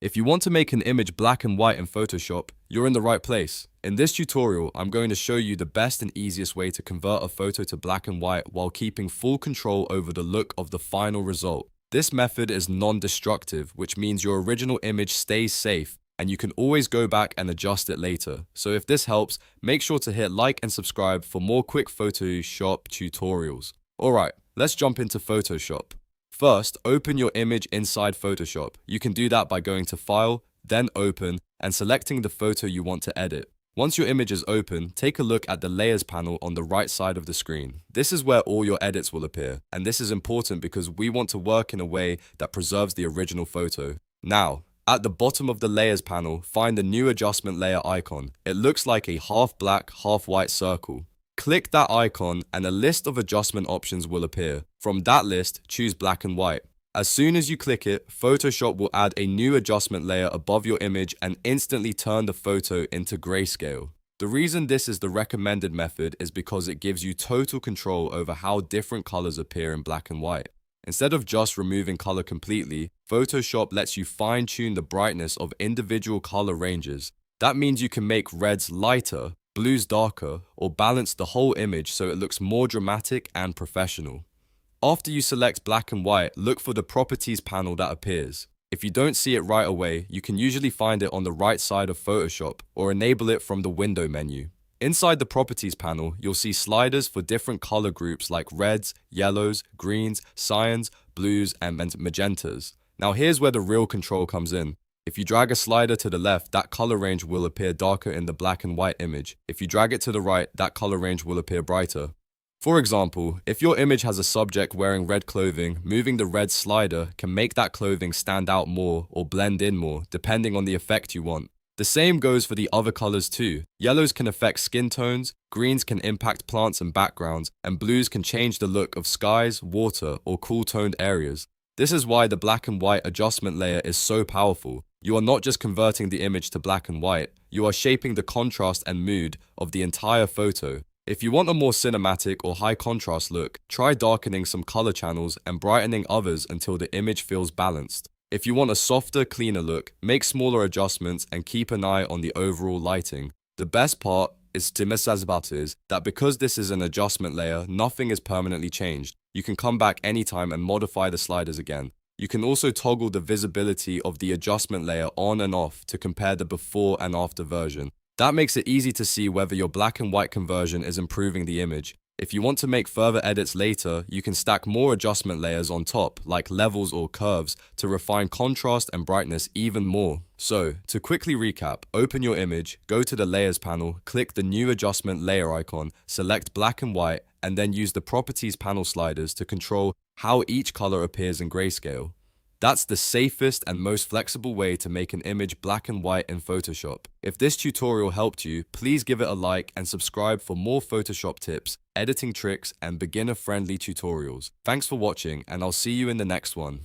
If you want to make an image black and white in Photoshop, you're in the right place. In this tutorial, I'm going to show you the best and easiest way to convert a photo to black and white while keeping full control over the look of the final result. This method is non-destructive, which means your original image stays safe and you can always go back and adjust it later. So if this helps, make sure to hit like and subscribe for more quick Photoshop tutorials. Alright, let's jump into Photoshop. First, open your image inside Photoshop. You can do that by going to File, then Open, and selecting the photo you want to edit. Once your image is open, take a look at the Layers panel on the right side of the screen. This is where all your edits will appear, and this is important because we want to work in a way that preserves the original photo. Now, at the bottom of the Layers panel, find the New Adjustment Layer icon. It looks like a half black, half white circle. Click that icon and a list of adjustment options will appear. From that list, choose black and white. As soon as you click it, Photoshop will add a new adjustment layer above your image and instantly turn the photo into grayscale. The reason this is the recommended method is because it gives you total control over how different colors appear in black and white. Instead of just removing color completely, Photoshop lets you fine-tune the brightness of individual color ranges. That means you can make reds lighter, blues darker, or balance the whole image so it looks more dramatic and professional. After you select black and white, look for the Properties panel that appears. If you don't see it right away, you can usually find it on the right side of Photoshop or enable it from the Window menu. Inside the Properties panel, you'll see sliders for different color groups like reds, yellows, greens, cyans, blues, and magentas. Now here's where the real control comes in. If you drag a slider to the left, that color range will appear darker in the black and white image. If you drag it to the right, that color range will appear brighter. For example, if your image has a subject wearing red clothing, moving the red slider can make that clothing stand out more or blend in more, depending on the effect you want. The same goes for the other colors too. Yellows can affect skin tones, greens can impact plants and backgrounds, and blues can change the look of skies, water, or cool-toned areas. This is why the black and white adjustment layer is so powerful. You are not just converting the image to black and white, you are shaping the contrast and mood of the entire photo. If you want a more cinematic or high contrast look, try darkening some color channels and brightening others until the image feels balanced. If you want a softer, cleaner look, make smaller adjustments and keep an eye on the overall lighting. The best part is that because this is an adjustment layer, nothing is permanently changed. You can come back anytime and modify the sliders again. You can also toggle the visibility of the adjustment layer on and off to compare the before and after version. That makes it easy to see whether your black and white conversion is improving the image. If you want to make further edits later, you can stack more adjustment layers on top, like levels or curves, to refine contrast and brightness even more. So, to quickly recap, open your image, go to the Layers panel, click the New Adjustment Layer icon, select black and white, and then use the Properties panel sliders to control how each color appears in grayscale. That's the safest and most flexible way to make an image black and white in Photoshop. If this tutorial helped you, please give it a like and subscribe for more Photoshop tips, editing tricks, and beginner-friendly tutorials. Thanks for watching, and I'll see you in the next one.